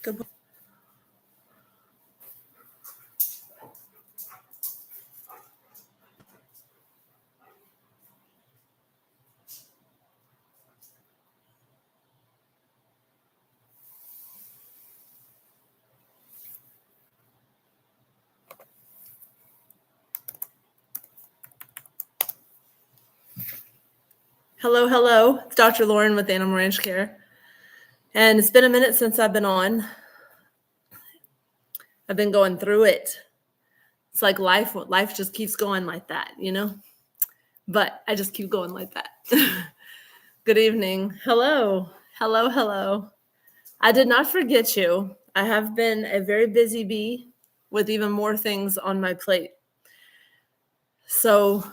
Good. Hello, hello. It's Dr. Lauren with Animal Ranch Care. And it's been a minute since I've been on. I've been going through it. It's like life just keeps going like that, But I just keep going like that. Good evening. Hello. Hello, hello. I did not forget you. I have been a very busy bee with even more things on my plate. So,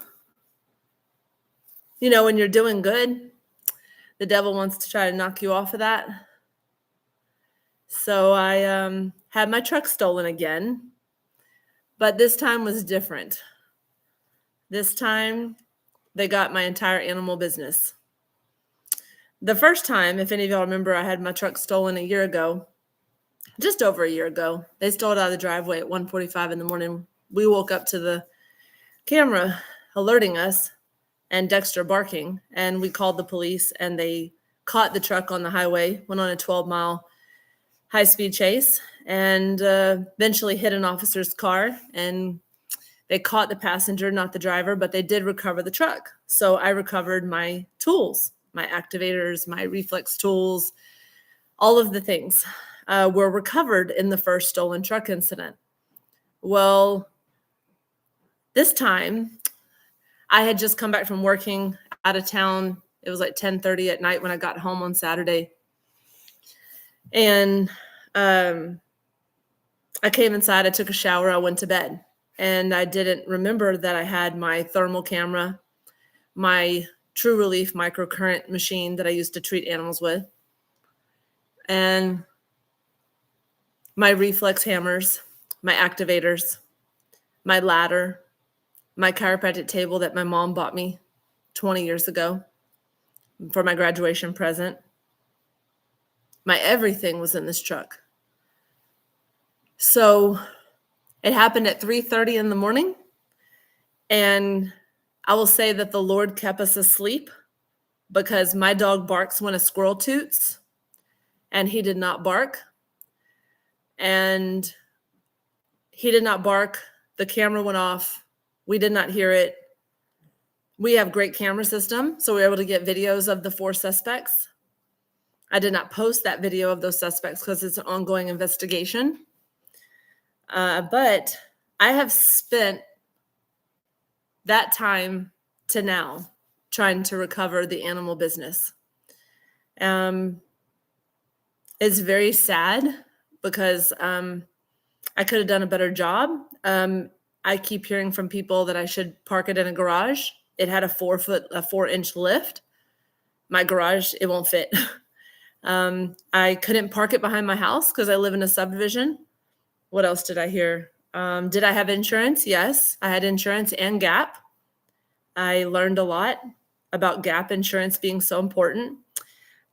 when you're doing good, the devil wants to try to knock you off of that. So I had my truck stolen again, but this time was different. This time they got my entire animal business. The first time, if any of y'all remember, I had my truck stolen a year ago, just over a year ago. They stole it out of the driveway at 1:45 in the morning. We woke up to the camera alerting us and Dexter barking, and we called the police, and they caught the truck on the highway, went on a 12-mile high-speed chase, and eventually hit an officer's car, and they caught the passenger, not the driver, but they did recover the truck. So I recovered my tools, my activators, my reflex tools, all of the things were recovered in the first stolen truck incident. Well, this time I had just come back from working out of town. It was like 10:30 at night when I got home on Saturday. And I came inside, I took a shower, I went to bed. And I didn't remember that I had my thermal camera, my True Relief microcurrent machine that I used to treat animals with, and my reflex hammers, my activators, my ladder, my chiropractic table that my mom bought me 20 years ago for my graduation present. My everything was in this truck. So it happened at 3:30 in the morning, and I will say that the Lord kept us asleep because my dog barks when a squirrel toots, and he did not bark. And he did not bark. The camera went off. We did not hear it. We have great camera system, so we were able to get videos of the 4 suspects. I did not post that video of those suspects because it's an ongoing investigation. But I have spent that time to now trying to recover the animal business. It's very sad because I could have done a better job. I keep hearing from people that I should park it in a garage. It had a 4-inch lift. My garage, it won't fit. I couldn't park it behind my house because I live in a subdivision. What else did I hear? Did I have insurance? Yes, I had insurance and GAP. I learned a lot about GAP insurance being so important.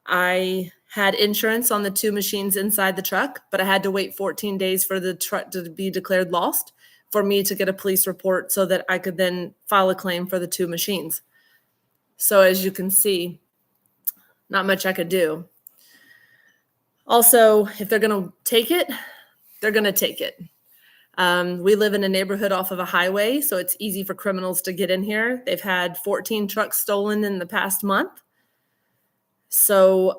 I had insurance on the 2 machines inside the truck, but I had to wait 14 days for the truck to be declared lost for me to get a police report so that I could then file a claim for the 2 machines. So as you can see, not much I could do. Also, if they're going to take it, they're going to take it. We live in a neighborhood off of a highway, so it's easy for criminals to get in here. They've had 14 trucks stolen in the past month. So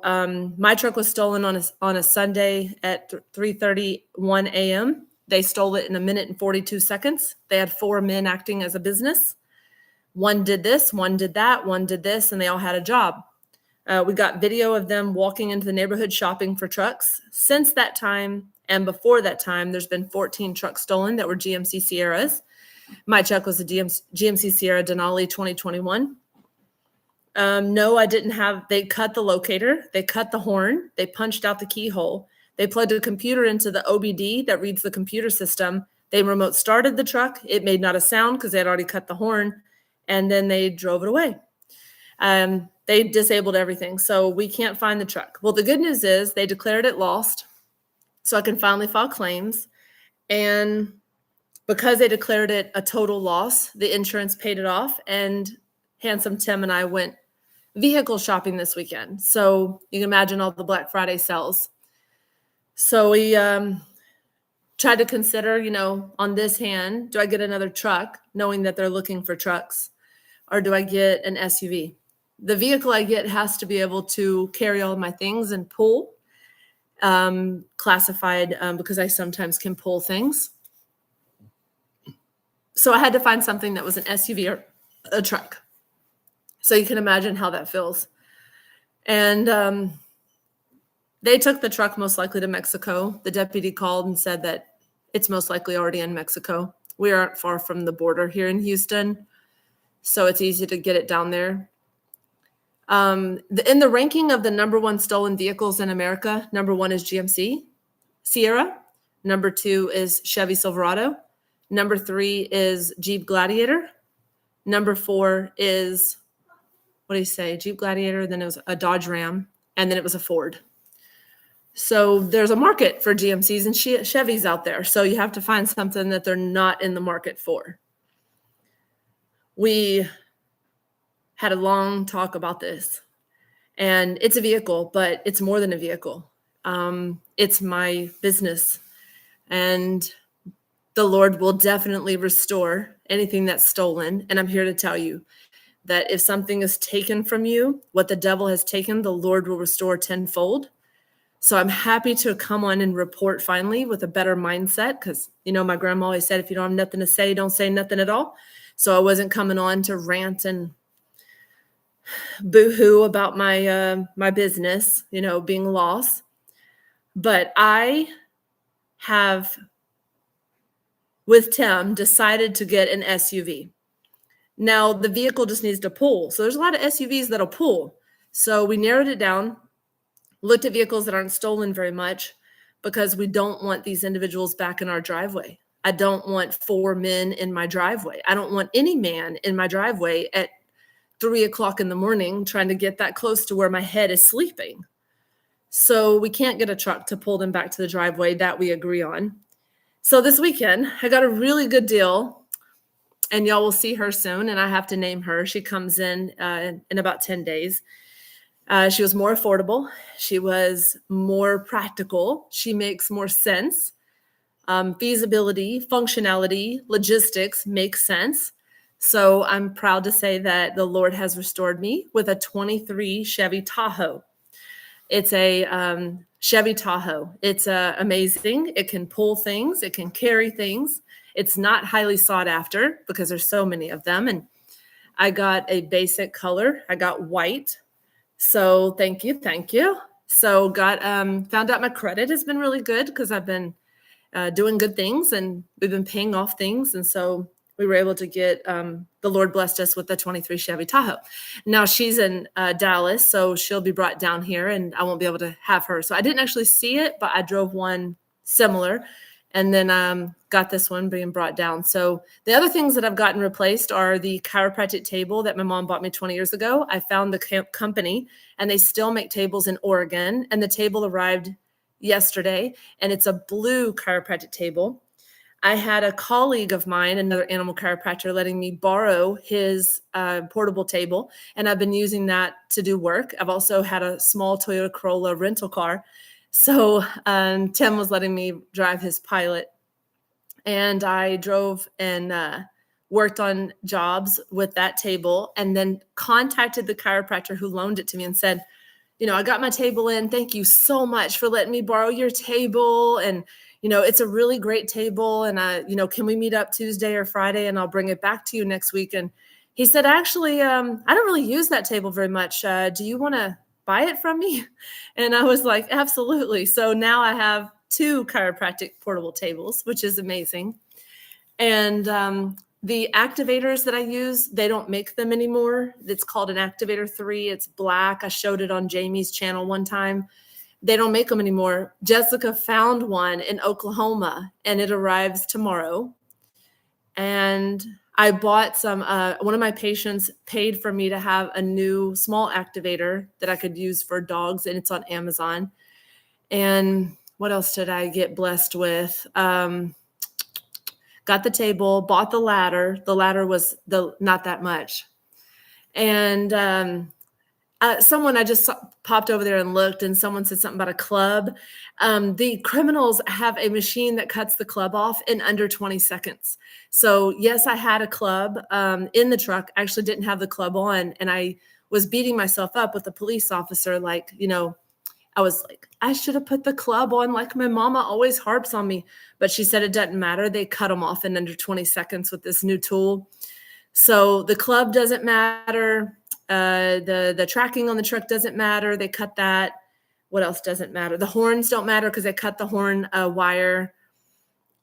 my truck was stolen on a Sunday at 3:31 a.m. They stole it in 1 minute and 42 seconds. They had 4 men acting as a business. One did this, one did that, one did this, and they all had a job. We got video of them walking into the neighborhood shopping for trucks. Since that time and before that time, there's been 14 trucks stolen that were GMC Sierras. My truck was a GMC Sierra Denali 2021. No, I didn't have, they cut the locator, they cut the horn, they punched out the keyhole, they plugged a computer into the OBD that reads the computer system. They remote started the truck. It made not a sound because they had already cut the horn, and then they drove it away. They disabled everything, so we can't find the truck. Well, the good news is they declared it lost. so I can finally file claims. And because they declared it a total loss, the insurance paid it off. And Handsome Tim and I went vehicle shopping this weekend. So you can imagine all the Black Friday sales. So we tried to consider, on this hand, do I get another truck, knowing that they're looking for trucks, or do I get an SUV? The vehicle I get has to be able to carry all of my things and pull, classified, because I sometimes can pull things. So I had to find something that was an SUV or a truck. So you can imagine how that feels. And they took the truck most likely to Mexico. The deputy called and said that it's most likely already in Mexico. We aren't far from the border here in Houston, so it's easy to get it down there. In the ranking of the number one stolen vehicles in America, number one is GMC Sierra. Number two is Chevy Silverado. Number three is Jeep Gladiator. Number four is, Jeep Gladiator. Then it was a Dodge Ram, and then it was a Ford. So there's a market for GMCs and Chevys out there. So you have to find something that they're not in the market for. We had a long talk about this, and it's a vehicle, but it's more than a vehicle. It's my business, and the Lord will definitely restore anything that's stolen. And I'm here to tell you that if something is taken from you, what the devil has taken, the Lord will restore tenfold. So I'm happy to come on and report finally with a better mindset, because, my grandma always said, if you don't have nothing to say, don't say nothing at all. So I wasn't coming on to rant and boo-hoo about my business, being lost. But I have, with Tim, decided to get an SUV. Now, the vehicle just needs to pull. So there's a lot of SUVs that'll pull. So we narrowed it down, looked at vehicles that aren't stolen very much, because we don't want these individuals back in our driveway. I don't want 4 men in my driveway. I don't want any man in my driveway at 3:00 in the morning trying to get that close to where my head is sleeping. So we can't get a truck to pull them back to the driveway that we agree on. So this weekend, I got a really good deal, and y'all will see her soon, and I have to name her. She comes in about 10 days. She was more affordable. She was more practical. She makes more sense. Feasibility, functionality, logistics make sense. So I'm proud to say that the Lord has restored me with a 23 Chevy Tahoe. It's a Chevy Tahoe. It's amazing. It can pull things. It can carry things. It's not highly sought after because there's so many of them. And I got a basic color. I got white. So thank you. So found out my credit has been really good because I've been doing good things and we've been paying off things. And so we were able to get, the Lord blessed us with the 23 Chevy Tahoe. Now she's in Dallas, so she'll be brought down here and I won't be able to have her. So I didn't actually see it, but I drove one similar and then got this one being brought down. So the other things that I've gotten replaced are the chiropractic table that my mom bought me 20 years ago. I found the company and they still make tables in Oregon, and the table arrived yesterday and it's a blue chiropractic table. I had a colleague of mine, another animal chiropractor, letting me borrow his portable table, and I've been using that to do work. I've also had a small Toyota Corolla rental car. So Tim was letting me drive his Pilot, and I drove and worked on jobs with that table, and then contacted the chiropractor who loaned it to me and said, I got my table in. Thank you so much for letting me borrow your table. And it's a really great table. And can we meet up Tuesday or Friday and I'll bring it back to you next week? And he said, actually, I don't really use that table very much. Do you want to buy it from me? And I was like, absolutely. So now I have 2 chiropractic portable tables, which is amazing. And the activators that I use, they don't make them anymore. It's called an Activator 3. It's black. I showed it on Jamie's channel one time. They don't make them anymore. Jessica found one in Oklahoma and it arrives tomorrow. And I bought some, one of my patients paid for me to have a new small activator that I could use for dogs, and it's on Amazon. And What else did I get blessed with? Got the table, bought the ladder. The ladder was not that much. And someone I just popped over there and looked, and someone said something about a club. The criminals have a machine that cuts the club off in under 20 seconds. So yes, I had a club in the truck. I actually didn't have the club on, and I was beating myself up with a police officer. Like, I was like, I should have put the club on, like my mama always harps on me. But she said it doesn't matter. They cut them off in under 20 seconds with this new tool. So the club doesn't matter. The tracking on the truck doesn't matter. They cut that. What else doesn't matter? The horns don't matter because they cut the horn wire.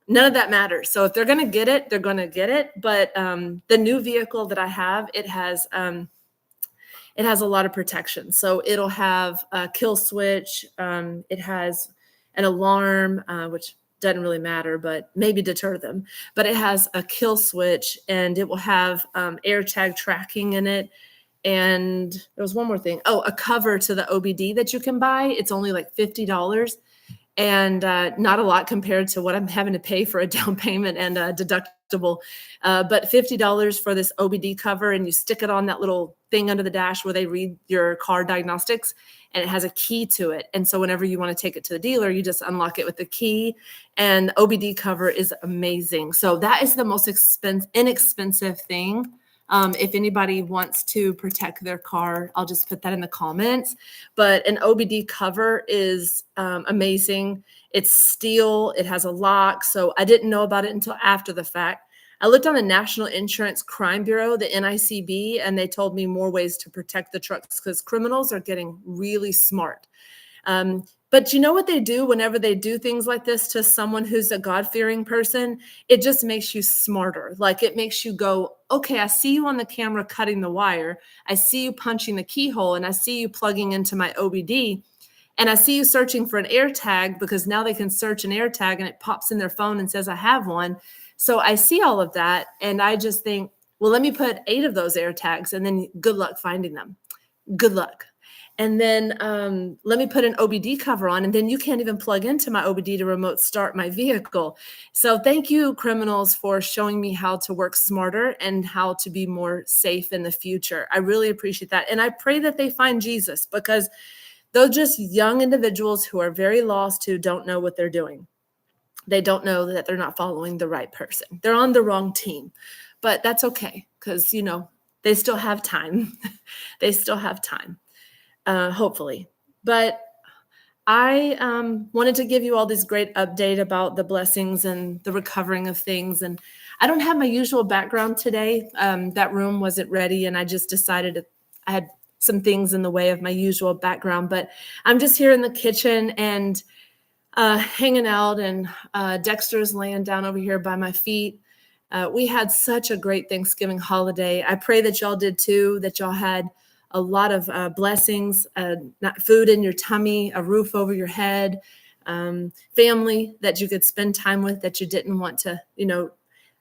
None of that matters. So if they're going to get it, they're going to get it. But the new vehicle that I have, it has a lot of protection. So it'll have a kill switch. It has an alarm, which doesn't really matter, but maybe deter them. But it has a kill switch, and it will have AirTag tracking in it. And there was one more thing. Oh, a cover to the OBD that you can buy. It's only like $50, and not a lot compared to what I'm having to pay for a down payment and a deductible. But $50 for this OBD cover, and you stick it on that little thing under the dash where they read your car diagnostics, and it has a key to it. And so whenever you want to take it to the dealer, you just unlock it with the key. And the OBD cover is amazing. So that is the most inexpensive thing. If anybody wants to protect their car, I'll just put that in the comments. But an OBD cover is amazing. It's steel. It has a lock. So I didn't know about it until after the fact. I looked on the National Insurance Crime Bureau, the NICB, and they told me more ways to protect the trucks because criminals are getting really smart. But you know what they do whenever they do things like this to someone who's a God-fearing person? It just makes you smarter. Like, it makes you go, okay, I see you on the camera cutting the wire. I see you punching the keyhole, and I see you plugging into my OBD. And I see you searching for an AirTag because now they can search an AirTag and it pops in their phone and says, I have one. So I see all of that. And I just think, well, let me put 8 of those AirTags, and then good luck finding them. Good luck. And then let me put an OBD cover on, and then you can't even plug into my OBD to remote start my vehicle. So thank you, criminals, for showing me how to work smarter and how to be more safe in the future. I really appreciate that. And I pray that they find Jesus, because they're just young individuals who are very lost, who don't know what they're doing. They don't know that they're not following the right person. They're on the wrong team, but that's okay, because, they still have time. They still have time. Hopefully. But I wanted to give you all this great update about the blessings and the recovering of things. And I don't have my usual background today. That room wasn't ready, and I just decided I had some things in the way of my usual background. But I'm just here in the kitchen and hanging out, and Dexter's laying down over here by my feet. We had such a great Thanksgiving holiday. I pray that y'all did too, that y'all had a lot of blessings, not food in your tummy, a roof over your head, family that you could spend time with that you didn't want to,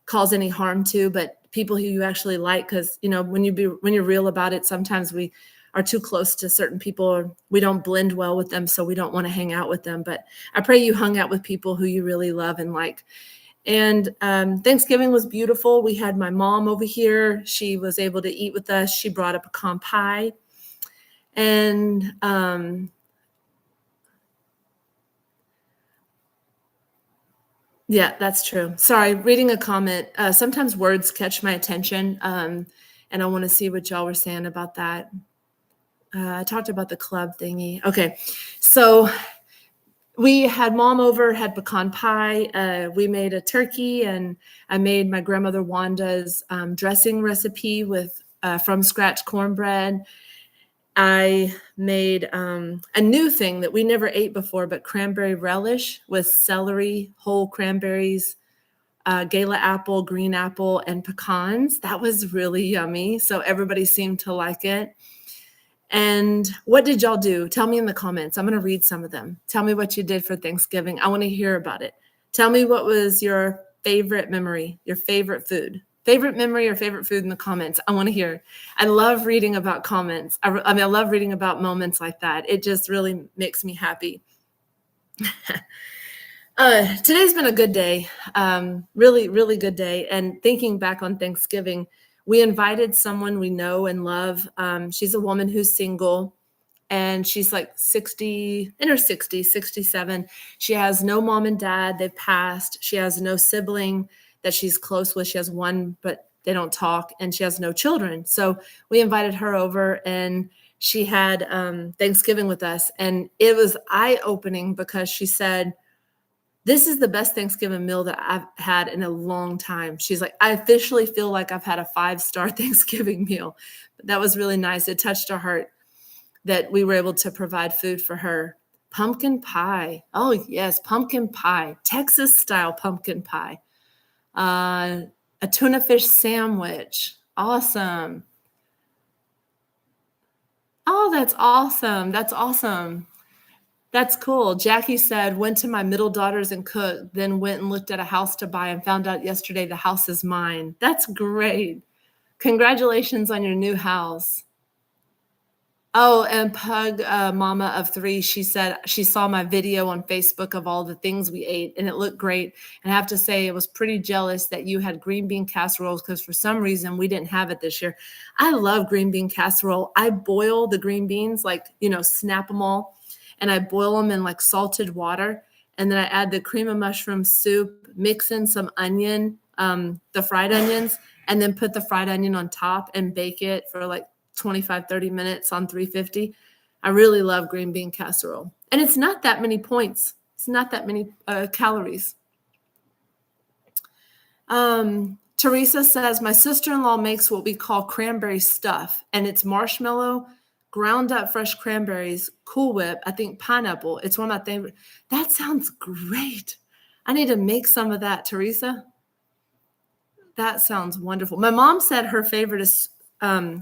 cause any harm to, but people who you actually like. Because, when you're real about it, sometimes we are too close to certain people, or we don't blend well with them, so we don't want to hang out with them. But I pray you hung out with people who you really love and like. And Thanksgiving was beautiful. We had my mom over here. She was able to eat with us. She brought a pecan pie. And yeah, that's true. Sorry, reading a comment. Sometimes words catch my attention, and I want to see what y'all were saying about that. I talked about the club thingy. Okay, so we had mom over, had pecan pie. We made a turkey, and I made my grandmother Wanda's dressing recipe with from scratch cornbread. I made a new thing that we never ate before, but cranberry relish with celery, whole cranberries, gala apple, green apple, and pecans. That was really yummy. So everybody seemed to like it. And what did y'all do? Tell me in the comments. I'm going to read some of them. Tell me what you did for Thanksgiving. I want to hear about it. Tell me what was your favorite memory, your favorite food. Favorite memory or favorite food in the comments. I want to hear. I love reading about comments. I love reading about moments like that. It just really makes me happy. Today's been a good day. Really, really good day. And thinking back on Thanksgiving, we invited someone we know and love. She's a woman who's single and she's like 60, in her 60s, 67. She has no mom and dad. They've passed. She has no sibling that she's close with. She has one, but they don't talk, and she has no children. So we invited her over, and she had Thanksgiving with us. And it was eye-opening because she said, this is the best Thanksgiving meal that I've had in a long time. She's like, I officially feel like I've had a 5-star Thanksgiving meal. That was really nice. It touched our heart that we were able to provide food for her. Pumpkin pie. Oh, yes, pumpkin pie, Texas style pumpkin pie. A tuna fish sandwich. Awesome. Oh, that's awesome. That's awesome. That's cool. Jackie said, went to my middle daughters and cooked, then went and looked at a house to buy and found out yesterday the house is mine. That's great. Congratulations on your new house. Oh, and Pug, mama of 3, she said she saw my video on Facebook of all the things we ate, and it looked great. And I have to say, I was pretty jealous that you had green bean casseroles because for some reason we didn't have it this year. I love green bean casserole. I boil the green beans, like, snap them all, and I boil them in like salted water. And then I add the cream of mushroom soup, mix in some onion, the fried onions, and then put the fried onion on top and bake it for like 25, 30 minutes on 350. I really love green bean casserole. And it's not that many points. It's not that many calories. Teresa says, my sister-in-law makes what we call cranberry stuff, and it's marshmallow, ground up fresh cranberries, Cool Whip, I think pineapple. It's one of my favorite. That sounds great. I need to make some of that, Teresa. That sounds wonderful. My mom said her favorite is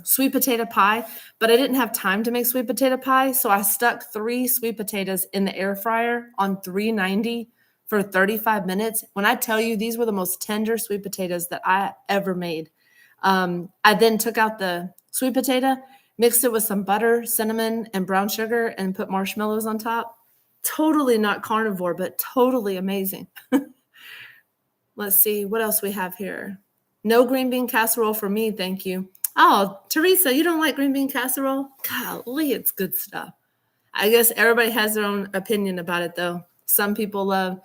sweet potato pie, but I didn't have time to make sweet potato pie. So I stuck 3 sweet potatoes in the air fryer on 390 for 35 minutes. When I tell you, these were the most tender sweet potatoes that I ever made. I then took out the sweet potato, mixed it with some butter, cinnamon, and brown sugar, and put marshmallows on top. Totally not carnivore, but totally amazing. Let's see what else we have here. No green bean casserole for me, thank you. Oh, Teresa, you don't like green bean casserole? Golly, it's good stuff. I guess everybody has their own opinion about it, though. Some people love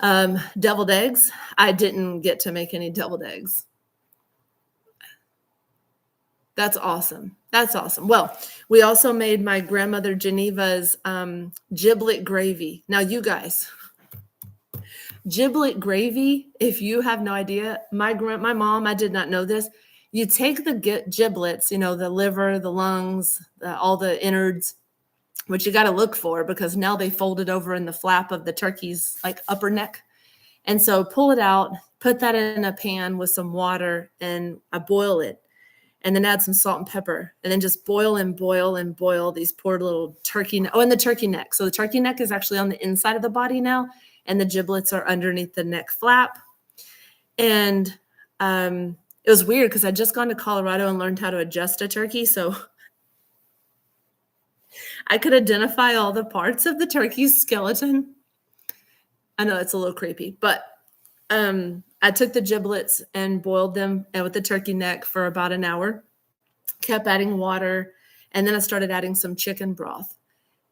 deviled eggs. I didn't get to make any deviled eggs. That's awesome. That's awesome. Well, we also made my grandmother Geneva's giblet gravy. Now, you guys, giblet gravy, if you have no idea, my mom, I did not know this. You take the giblets, the liver, the lungs, all the innards, which you got to look for because now they fold it over in the flap of the turkey's like upper neck. And so pull it out, put that in a pan with some water, and I boil it. And then add some salt and pepper, and then just boil and boil and boil these poor little turkey. Oh, and the turkey neck. So the turkey neck is actually on the inside of the body now, and the giblets are underneath the neck flap. And it was weird because I'd just gone to Colorado and learned how to adjust a turkey. So I could identify all the parts of the turkey's skeleton. I know it's a little creepy, but I took the giblets and boiled them with the turkey neck for about an hour, kept adding water, and then I started adding some chicken broth.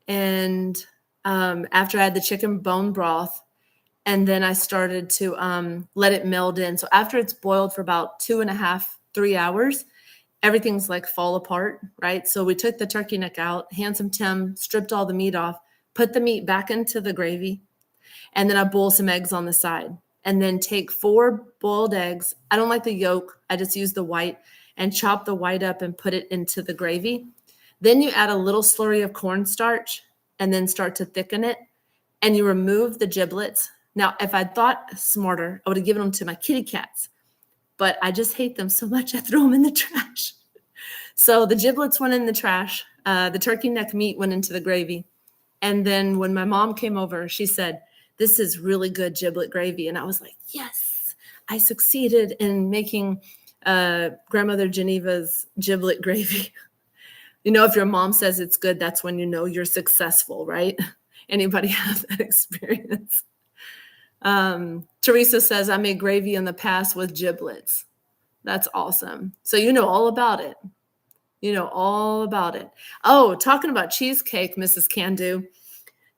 And after I had the chicken bone broth, and then I started to let it meld in. So after it's boiled for about 2.5, 3 hours, everything's like fall apart, right? So we took the turkey neck out, handsome Tim stripped all the meat off, put the meat back into the gravy, and then I boil some eggs on the side. And then take 4 boiled eggs. I don't like the yolk. I just use the white, and chop the white up and put it into the gravy. Then you add a little slurry of cornstarch and then start to thicken it. And you remove the giblets. Now, if I'd thought smarter, I would have given them to my kitty cats. But I just hate them so much, I throw them in the trash. So the giblets went in the trash. The turkey neck meat went into the gravy. And then when my mom came over, she said, this is really good giblet gravy. And I was like, yes, I succeeded in making Grandmother Geneva's giblet gravy. If your mom says it's good, that's when you know you're successful, right? Anybody have that experience? Teresa says, I made gravy in the past with giblets. That's awesome. So you know all about it. You know all about it. Oh, talking about cheesecake, Mrs. Candu.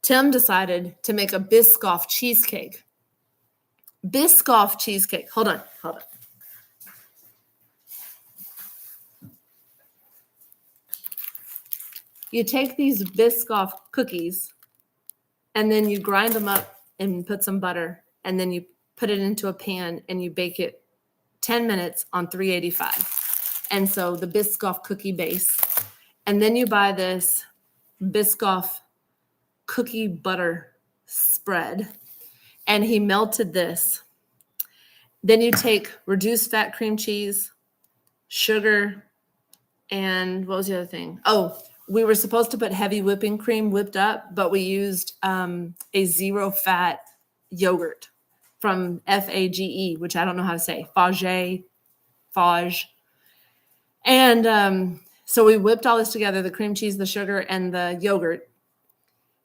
Tim decided to make a Biscoff cheesecake. Biscoff cheesecake. Hold on. You take these Biscoff cookies and then you grind them up and put some butter, and then you put it into a pan and you bake it 10 minutes on 385. And so the Biscoff cookie base. And then you buy this Biscoff cookie butter spread, and he melted this. Then you take reduced fat cream cheese, sugar, and what was the other thing? Oh, we were supposed to put heavy whipping cream whipped up, but we used a zero fat yogurt from Fage, which I don't know how to say, Fage. And so we whipped all this together, the cream cheese, the sugar, and the yogurt,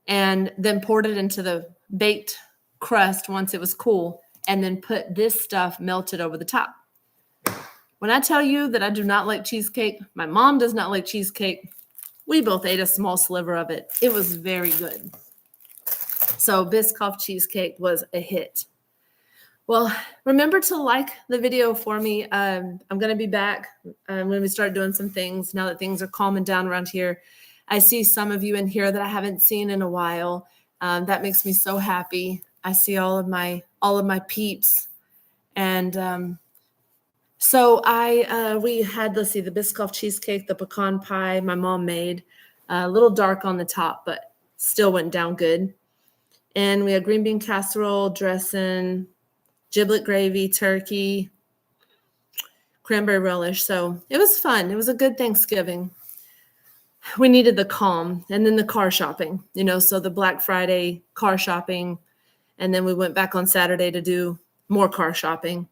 and then poured it into the baked crust once it was cool, and then put this stuff melted over the top. When I tell you that I do not like cheesecake, my mom does not like cheesecake. We both ate a small sliver of it. It was very good. So Biscoff cheesecake was a hit. Well, remember to like the video for me. I'm going to be back when we start doing some things now that things are calming down around here. I see some of you in here that I haven't seen in a while. That makes me so happy. I see all of my peeps. And so we had, let's see, the Biscoff cheesecake, the pecan pie my mom made, a little dark on the top, but still went down good. And we had green bean casserole, dressing, giblet gravy, turkey, cranberry relish. So it was fun. It was a good Thanksgiving. We needed the calm, and then the car shopping, so the Black Friday car shopping. And then we went back on Saturday to do more car shopping.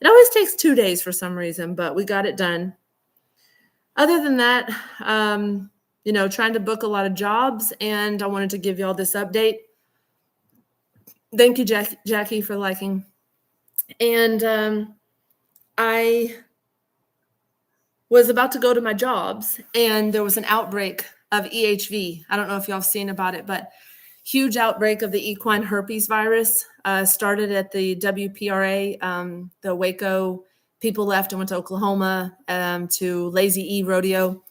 It always takes 2 days for some reason, but we got it done. Other than that, trying to book a lot of jobs, and I wanted to give you all this update. Thank you, Jackie, for liking. And I was about to go to my jobs, and there was an outbreak of EHV. I don't know if y'all have seen about it, but huge outbreak of the equine herpes virus started at the WPRA. The Waco people left and went to Oklahoma to Lazy E Rodeo.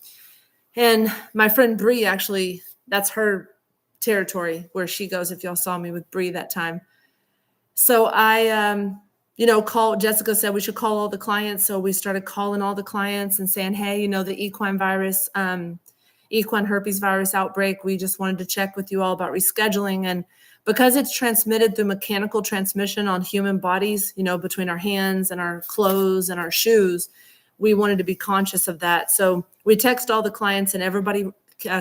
And my friend Bree, actually, that's her territory where she goes, if y'all saw me with Bree that time. So I, called, Jessica said we should call all the clients. So we started calling all the clients and saying, hey, the equine herpes virus outbreak, we just wanted to check with you all about rescheduling. And because it's transmitted through mechanical transmission on human bodies, between our hands and our clothes and our shoes, we wanted to be conscious of that. So we text all the clients, and everybody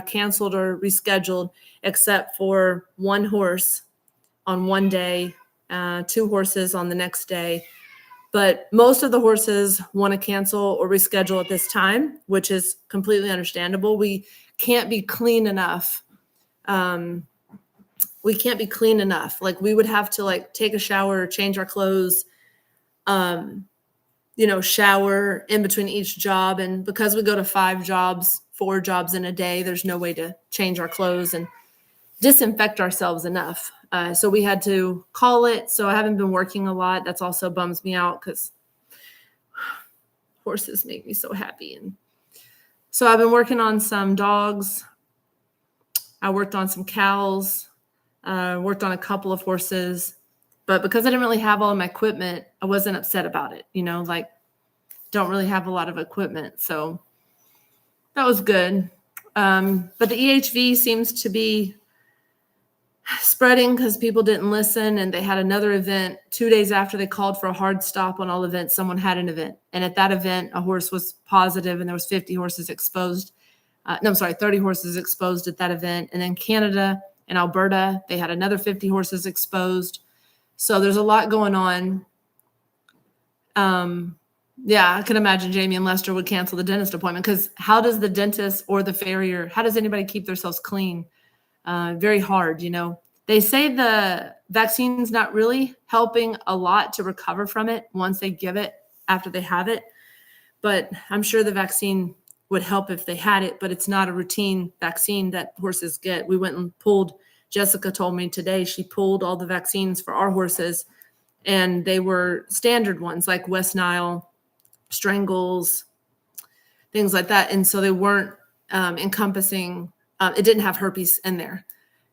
canceled or rescheduled except for one horse on one day, 2 horses on the next day. But most of the horses want to cancel or reschedule at this time, which is completely understandable. We can't be clean enough. Like we would have to take a shower, change our clothes, shower in between each job. And because we go to 4 jobs in a day, there's no way to change our clothes and disinfect ourselves enough. So we had to call it. So I haven't been working a lot. That's also bums me out because horses make me so happy. And so I've been working on some dogs. I worked on some cows, worked on a couple of horses. But because I didn't really have all of my equipment, I wasn't upset about it. Don't really have a lot of equipment. So that was good. But the EHV seems to be spreading because people didn't listen, and they had another event 2 days after they called for a hard stop on all events. Someone had an event, and at that event a horse was positive, and there was 50 horses exposed. 30 horses exposed at that event. And then Canada and Alberta, they had another 50 horses exposed. So there's a lot going on. I can imagine Jamie and Lester would cancel the dentist appointment, because how does the dentist or the farrier, how does anybody keep themselves clean very hard. They say the vaccine's not really helping a lot to recover from it once they give it after they have it. But I'm sure the vaccine would help if they had it, but it's not a routine vaccine that horses get. We went and pulled, Jessica told me today, she pulled all the vaccines for our horses, and they were standard ones like West Nile, strangles, things like that. And so they weren't encompassing, it didn't have herpes in there.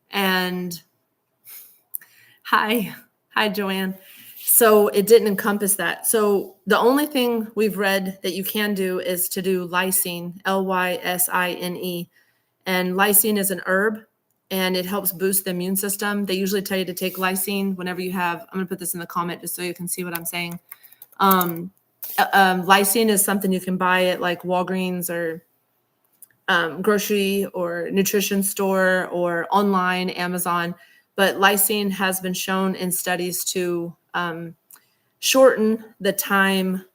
And hi, Joanne. So it didn't encompass that. So the only thing we've read that you can do is to do lysine, Lysine. And lysine is an herb, and it helps boost the immune system. They usually tell you to take lysine whenever you have, I'm going to put this in the comment just so you can see what I'm saying. Lysine is something you can buy at like Walgreens or grocery or nutrition store or online, Amazon. But lysine has been shown in studies to shorten the time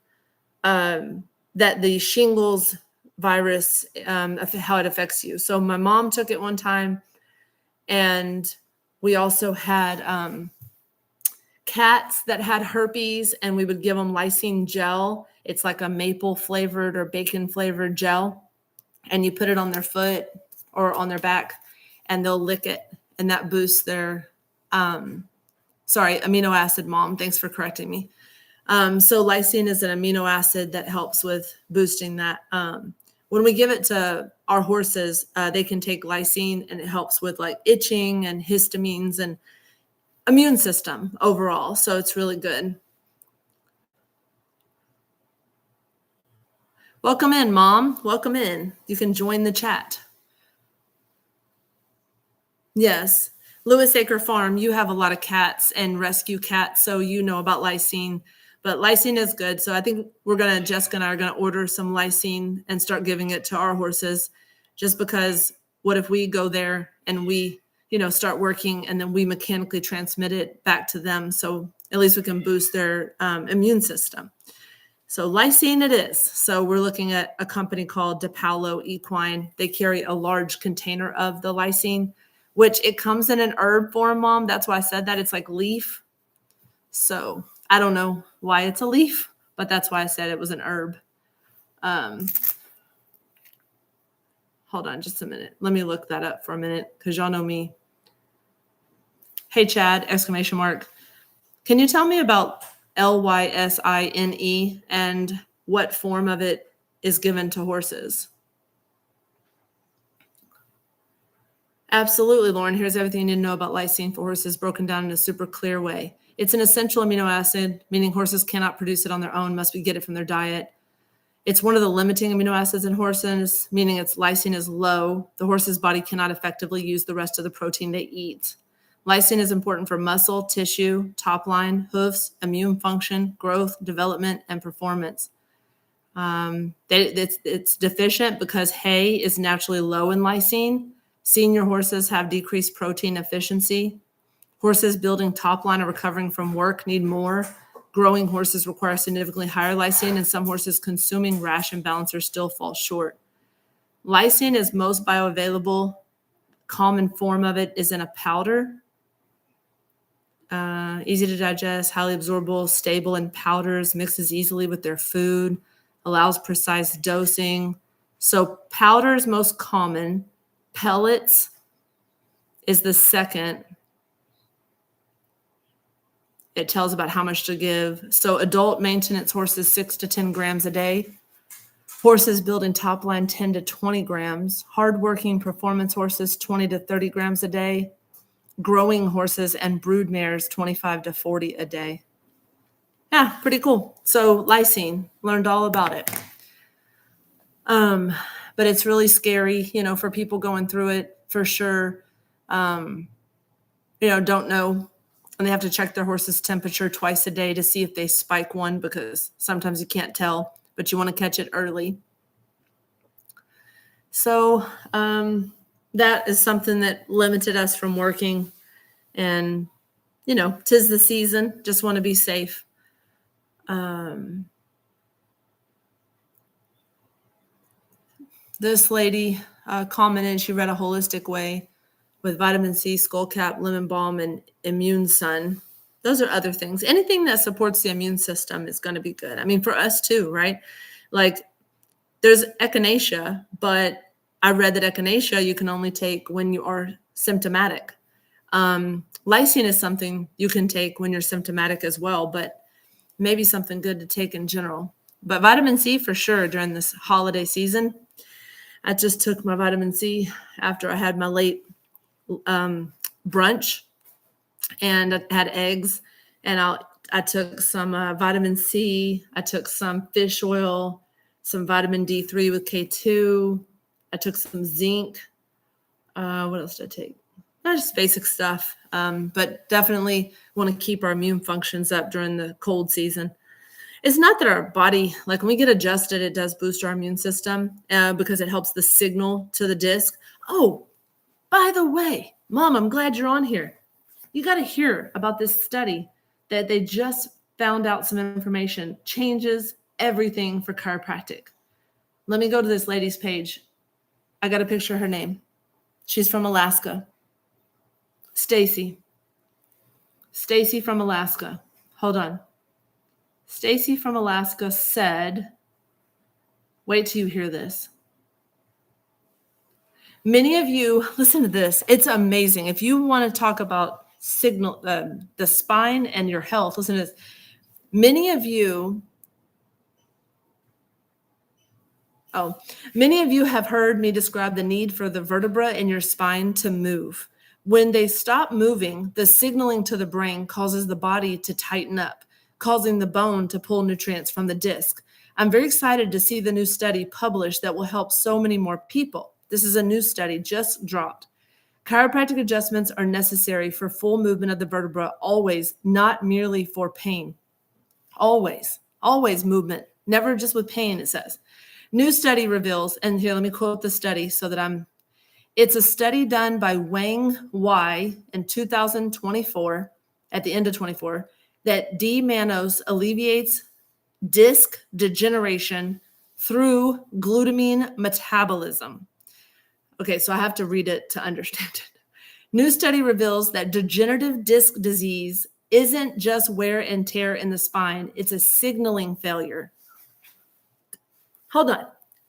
that the shingles virus, how it affects you. So my mom took it one time, and we also had cats that had herpes, and we would give them lysine gel. It's like a maple flavored or bacon flavored gel, and you put it on their foot or on their back, and they'll lick it, and that boosts their amino acid. Mom, thanks for correcting me. So lysine is an amino acid that helps with boosting that. When we give it to our horses, they can take lysine, and it helps with like itching and histamines and immune system overall. So it's really good. Welcome in, Mom. Welcome in. You can join the chat. Yes. Lewis Acre Farm, you have a lot of cats and rescue cats, so you know about lysine. But lysine is good. So I think Jessica and I are going to order some lysine and start giving it to our horses, just because what if we go there and we, start working and then we mechanically transmit it back to them. So at least we can boost their immune system. So lysine it is. So we're looking at a company called DePaulo Equine. They carry a large container of the lysine, which it comes in an herb form, Mom. That's why I said that. It's like leaf. So I don't know why it's a leaf, but that's why I said it was an herb. Hold on just a minute. Let me look that up for a minute, because y'all know me. Hey, Chad, ! Can you tell me about Lysine and what form of it is given to horses? Absolutely, Lauren. Here's everything you need to know about lysine for horses, broken down in a super clear way. It's an essential amino acid, meaning horses cannot produce it on their own, must get it from their diet. It's one of the limiting amino acids in horses, meaning its lysine is low. The horse's body cannot effectively use the rest of the protein they eat. Lysine is important for muscle, tissue, top line, hoofs, immune function, growth, development, and performance. It's deficient because hay is naturally low in lysine. Senior horses have decreased protein efficiency. Horses building top line or recovering from work need more. Growing horses require significantly higher lysine, and some horses consuming ration balancer still fall short. Lysine is most bioavailable. Common form of it is in a powder. Easy to digest, highly absorbable, stable in powders, mixes easily with their food, allows precise dosing. So powder is most common. Pellets is the second. It tells about how much to give. So adult maintenance horses, 6 to 10 grams a day. Horses building top line, 10 to 20 grams. Hardworking performance horses, 20 to 30 grams a day. Growing horses and brood mares, 25 to 40 a day. Yeah, pretty cool. So lysine, learned all about it. But it's really scary, for people going through it, for sure. Don't know. And they have to check their horse's temperature twice a day to see if they spike one, because sometimes you can't tell, but you want to catch it early. So that is something that limited us from working. And, 'tis the season. Just want to be safe. This lady commented, she read A Holistic Way. with vitamin C, skullcap, lemon balm, and immune sun. Those are other things. Anything that supports the immune system is going to be good. I mean, for us too, right? Like there's echinacea, but I read that echinacea you can only take when you are symptomatic. Lysine is something you can take when you're symptomatic as well, but maybe something good to take in general. But vitamin C for sure during this holiday season. I just took my vitamin C after I had my late brunch, and I had eggs, and I took some vitamin C. I took some fish oil, some vitamin D3 with K2. I took some zinc. What else did I take? Not just basic stuff, but definitely want to keep our immune functions up during the cold season. It's not that our body, like when we get adjusted, it does boost our immune system because it helps the signal to the disc. Oh, by the way, Mom, I'm glad you're on here. You got to hear about this study that they just found out some information, changes everything for chiropractic. Let me go to this lady's page. I got a picture of her name. She's from Alaska. Stacy from Alaska. Hold on. Stacy from Alaska said, wait till you hear this. Many of you, listen to this. It's amazing. If you want to talk about the spine and your health, listen to this. Many of you have heard me describe the need for the vertebra in your spine to move. When they stop moving, the signaling to the brain causes the body to tighten up, causing the bone to pull nutrients from the disc. I'm very excited to see the new study published that will help so many more people. This is a new study just dropped. Chiropractic adjustments are necessary for full movement of the vertebra, always, not merely for pain. Always movement, never just with pain, it says. New study reveals, and here, let me quote the study so that it's a study done by Wang Y in 2024, at the end of 24, that D-mannose alleviates disc degeneration through glutamine metabolism. Okay, so I have to read it to understand it. New study reveals that degenerative disc disease isn't just wear and tear in the spine, it's a signaling failure. Hold on,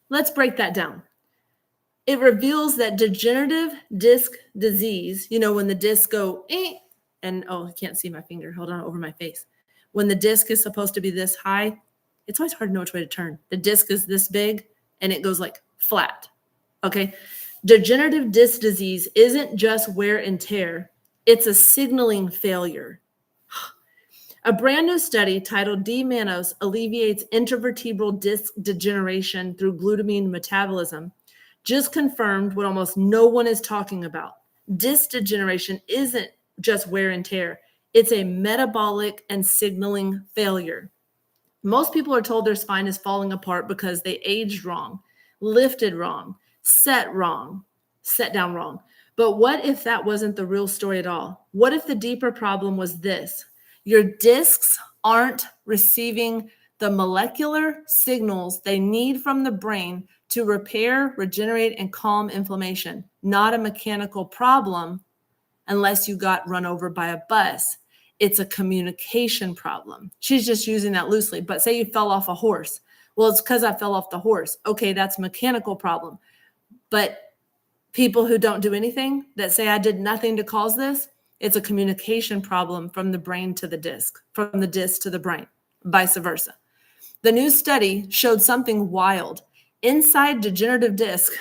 let's break that down. It reveals that degenerative disc disease, when the discs go, and I can't see my finger, hold on, over my face. When the disc is supposed to be this high, it's always hard to know which way to turn. The disc is this big and it goes like flat, okay? Degenerative disc disease isn't just wear and tear, it's a signaling failure. A brand new study titled D-mannose alleviates intervertebral disc degeneration through glutamine metabolism just confirmed what almost no one is talking about. Disc degeneration isn't just wear and tear. It's a metabolic and signaling failure. Most people are told their spine is falling apart because they aged wrong, lifted wrong, sat down wrong. But what if that wasn't the real story at all? What if the deeper problem was this? Your discs aren't receiving the molecular signals they need from the brain to repair, regenerate, and calm inflammation. Not a mechanical problem unless you got run over by a bus. It's a communication problem. She's just using that loosely. But say you fell off a horse. Well, it's because I fell off the horse. Okay, that's a mechanical problem. But people who don't do anything, that say I did nothing to cause this, it's a communication problem from the brain to the disc, from the disc to the brain, vice versa. The new study showed something wild. Inside degenerative disc,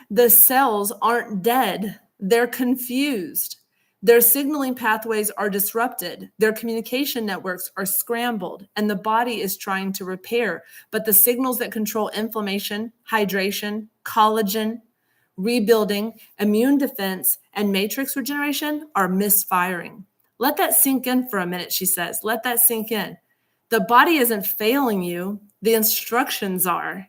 the cells aren't dead. They're confused. Their signaling pathways are disrupted. Their communication networks are scrambled, and the body is trying to repair. But the signals that control inflammation, hydration, collagen, rebuilding, immune defense, and matrix regeneration are misfiring. Let that sink in for a minute, she says. Let that sink in. The body isn't failing you. The instructions are.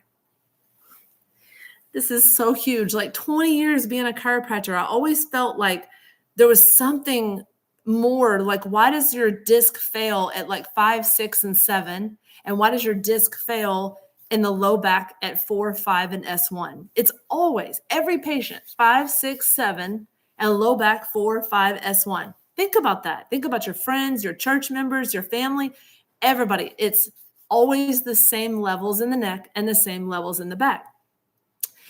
This is so huge. Like 20 years being a chiropractor, I always felt like there was something more. Like, why does your disc fail at like 5, 6, and 7? And why does your disc fail in the low back at 4, 5, and S1? It's always every patient 5, 6, 7, and low back 4-5-S1. Think about that. Think about your friends, your church members, your family, everybody. It's always the same levels in the neck and the same levels in the back.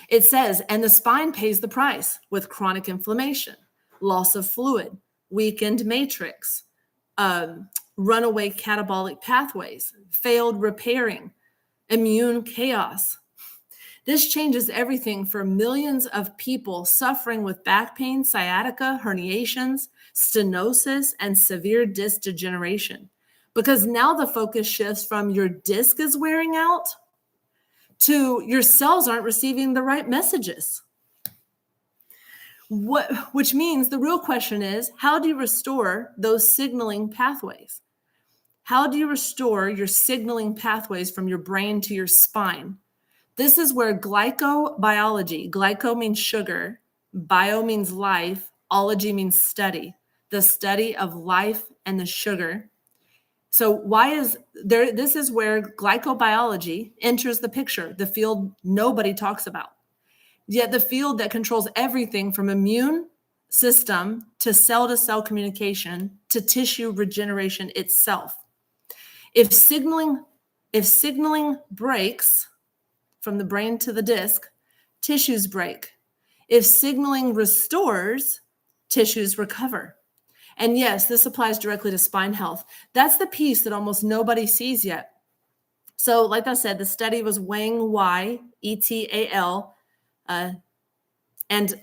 It says, and the spine pays the price with chronic inflammation, loss of fluid, weakened matrix, runaway catabolic pathways, failed repairing, immune chaos. This changes everything for millions of people suffering with back pain, sciatica, herniations, stenosis, and severe disc degeneration. Because now the focus shifts from your disc is wearing out to your cells aren't receiving the right messages. Which means the real question is, how do you restore those signaling pathways? How do you restore your signaling pathways from your brain to your spine? This is where glycobiology, glyco means sugar, bio means life, ology means study, the study of life and the sugar. So why is there, this is where glycobiology enters the picture, the field nobody talks about. Yet the field that controls everything from immune system to cell communication to tissue regeneration itself. If signaling breaks from the brain to the disc, tissues break. If signaling restores, tissues recover. And yes, this applies directly to spine health. That's the piece that almost nobody sees yet. So like I said, the study was Wang Y, ETAL, and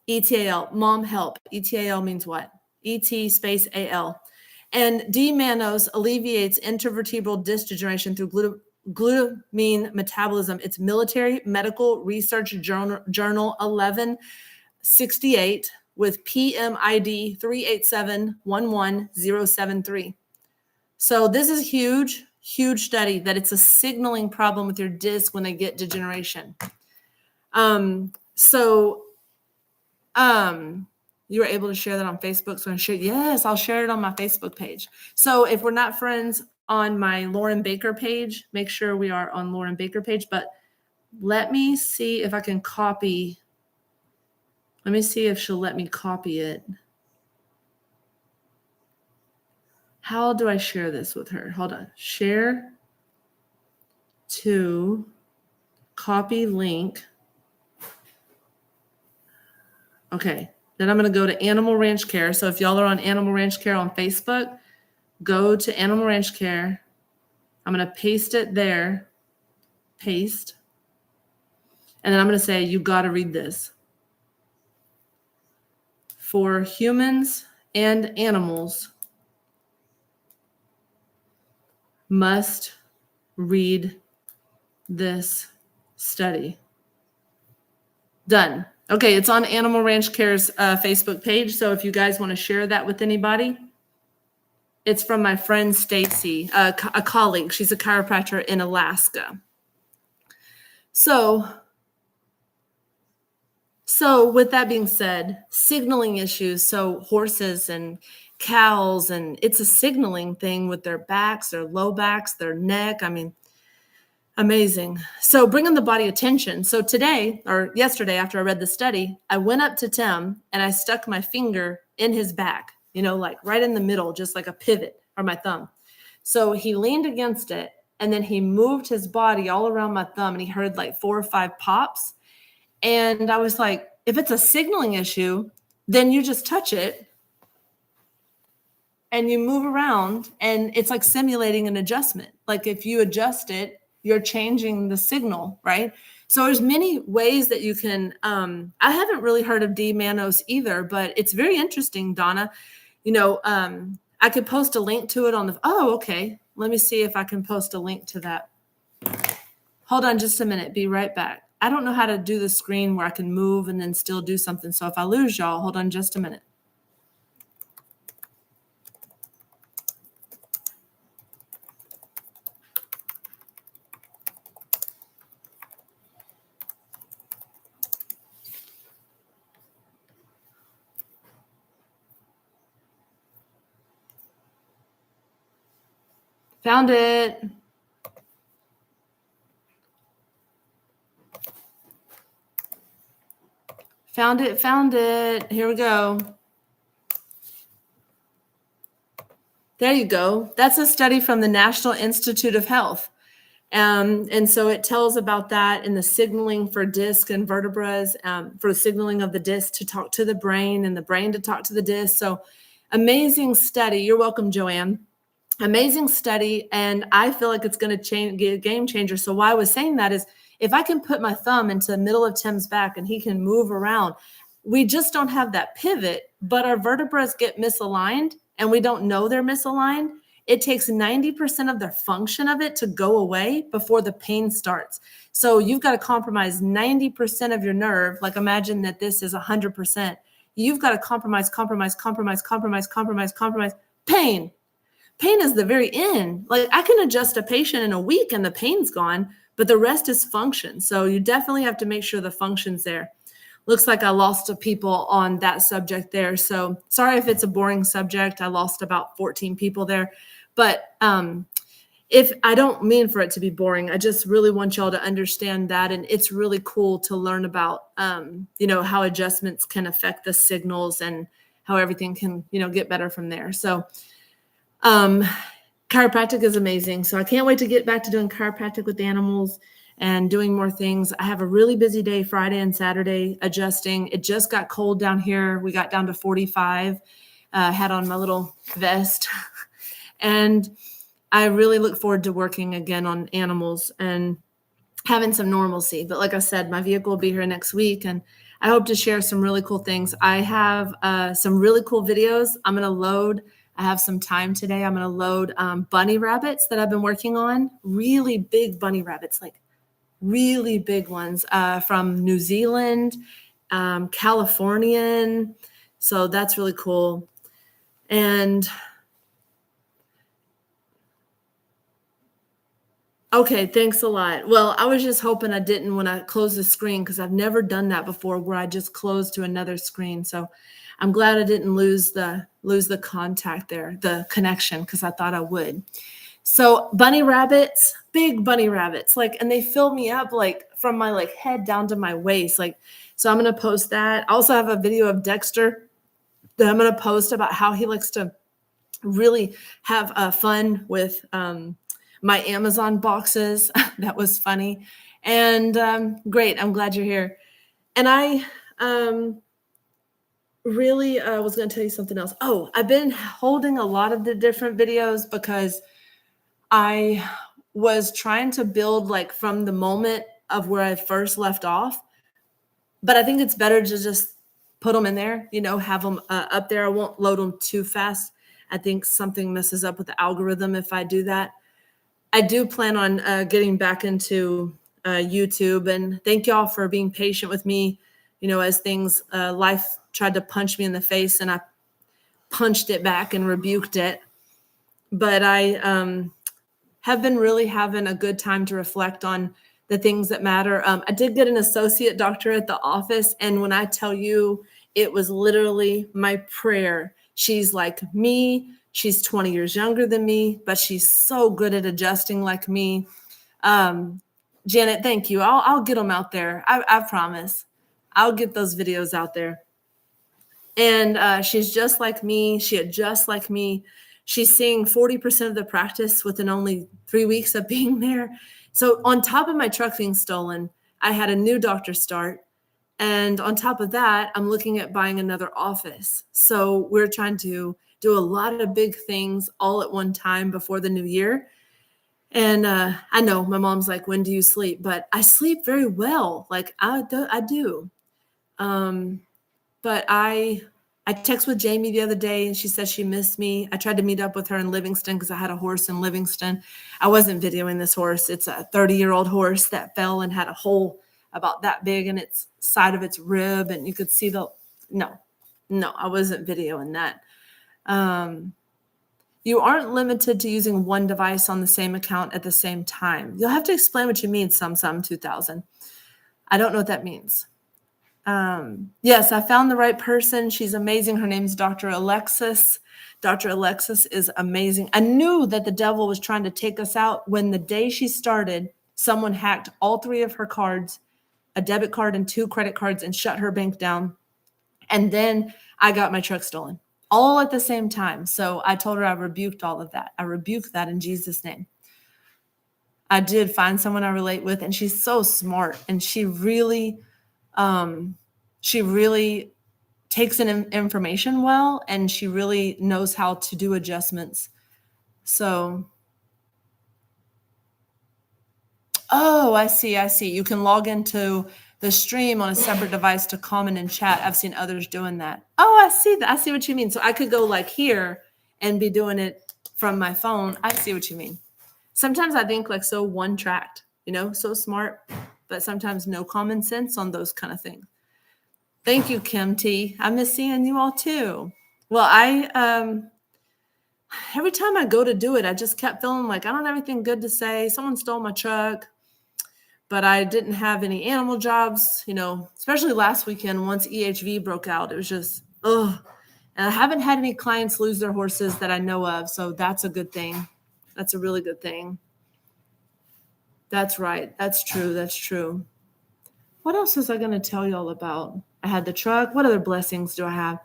ETAL, mom help. ETAL means what? ET space AL. And D-mannose alleviates intervertebral disc degeneration through glutamine metabolism. It's Military Medical Research Journal 1168 with PMID 387-11073. So this is huge study that it's a signaling problem with your disc when they get degeneration. You were able to share that on Facebook. So yes, I'll share it on my Facebook page. So if we're not friends on my Lauren Baker page, make sure we are on Lauren Baker page. But let me see if I can copy. Let me see if she'll let me copy it. How do I share this with her? Hold on. Share to copy link. Okay. Then I'm going to go to Animal Ranch Care. So if y'all are on Animal Ranch Care on Facebook, go to Animal Ranch Care. I'm going to paste it there. Paste. And then I'm going to say, you got to read this. For humans and animals, must read this study. Done. Okay, it's on Animal Ranch Care's Facebook page. So if you guys want to share that with anybody, it's from my friend Stacy, a colleague. She's a chiropractor in Alaska. So with that being said, signaling issues. So horses and cows, and it's a signaling thing with their backs, their low backs, their neck. I mean, amazing. So bringing the body attention. So today or yesterday, after I read the study, I went up to Tim and I stuck my finger in his back, like right in the middle, just like a pivot, or my thumb. So he leaned against it and then he moved his body all around my thumb and he heard like 4 or 5 pops. And I was like, if it's a signaling issue, then you just touch it and you move around and it's like simulating an adjustment. Like if you adjust it, you're changing the signal, right? So there's many ways that you can, I haven't really heard of D-mannose either, but it's very interesting, Donna. I could post a link to it on okay. Let me see if I can post a link to that. Hold on just a minute. Be right back. I don't know how to do the screen where I can move and then still do something. So if I lose y'all, hold on just a minute. Found it. Found it. Here we go. There you go. That's a study from the National Institute of Health. And so it tells about that in the signaling for disc and vertebrae, for the signaling of the disc to talk to the brain and the brain to talk to the disc. So amazing study. You're welcome, Joanne. Amazing study. And I feel like it's going to be a game changer. So why I was saying that is if I can put my thumb into the middle of Tim's back and he can move around, we just don't have that pivot, but our vertebrae get misaligned and we don't know they're misaligned. It takes 90% of the function of it to go away before the pain starts. So you've got to compromise 90% of your nerve. Like imagine that this is 100%. You've got to compromise. Pain. Pain is the very end. Like I can adjust a patient in a week and the pain's gone, but the rest is function. So you definitely have to make sure the function's there. Looks like I lost people on that subject there. So sorry if it's a boring subject. I lost about 14 people there. But if I don't mean for it to be boring, I just really want y'all to understand that. And it's really cool to learn about, how adjustments can affect the signals and how everything can, get better from there. So chiropractic is amazing. So I can't wait to get back to doing chiropractic with animals and doing more things. I have a really busy day Friday and Saturday adjusting. It just got cold down here. We got down to 45. Had on my little vest. And I really look forward to working again on animals and having some normalcy. But like I said, my vehicle will be here next week. And I hope to share some really cool things. I have some really cool videos I'm going to load. I have some time today. I'm going to load bunny rabbits that I've been working on. Really big bunny rabbits, like really big ones from New Zealand, Californian. So that's really cool. And okay, thanks a lot. Well, I was just hoping I didn't when I closed the screen because I've never done that before where I just closed to another screen. So I'm glad I didn't lose the contact there, the connection, because I thought I would. So bunny rabbits, big bunny rabbits, and they fill me up from my head down to my waist. So I'm going to post that. I also have a video of Dexter that I'm going to post about how he likes to really have fun with my Amazon boxes. That was funny. And great. I'm glad you're here. And I really was going to tell you something else. Oh, I've been holding a lot of the different videos because I was trying to build from the moment of where I first left off. But I think it's better to just put them in there, have them up there. I won't load them too fast. I think something messes up with the algorithm if I do that. I do plan on getting back into YouTube, and thank y'all for being patient with me, as things, life tried to punch me in the face and I punched it back and rebuked it. But I have been really having a good time to reflect on the things that matter. I did get an associate doctor at the office, and when I tell you, it was literally my prayer. She's like me. She's 20 years younger than me, but she's so good at adjusting like me. Janet, thank you. I'll get them out there. I promise. I'll get those videos out there. And she's just like me. She adjusts like me. She's seeing 40% of the practice within only 3 weeks of being there. So on top of my truck being stolen, I had a new doctor start. And on top of that, I'm looking at buying another office. So we're trying to do a lot of big things all at one time before the new year. And I know my mom's like, when do you sleep? But I sleep very well. I do. But I texted with Jamie the other day and she said she missed me. I tried to meet up with her in Livingston because I had a horse in Livingston. I wasn't videoing this horse. It's a 30-year-old horse that fell and had a hole about that big in its side of its rib. And you could see no, I wasn't videoing that. You aren't limited to using one device on the same account at the same time. You'll have to explain what you mean, some 2000. I don't know what that means. Yes, I found the right person. She's amazing. Her name's Dr. Alexis. Dr. Alexis is amazing. I knew that the devil was trying to take us out when the day she started, someone hacked all 3 of her cards a debit card and 2 credit cards and shut her bank down. And then I got my truck stolen all at the same time. So I told her I rebuked all of that. I rebuked that in Jesus' name. I did find someone I relate with, and she's so smart, and she really takes in information well, and she really knows how to do adjustments. So, oh, I see. You can log into the stream on a separate device to comment and chat. I've seen others doing that. Oh, I see that. I see what you mean. So I could go like here and be doing it from my phone. I see what you mean. Sometimes I think like so one-tracked, so smart, but sometimes no common sense on those kind of things. Thank you, Kim T. I miss seeing you all too. Well, every time I go to do it, I just kept feeling like I don't have anything good to say. Someone stole my truck, but I didn't have any animal jobs, especially last weekend once EHV broke out. It was just, ugh. And I haven't had any clients lose their horses that I know of, so that's a good thing. That's a really good thing. That's right. That's true. What else was I going to tell y'all about? I had the truck. What other blessings do I have?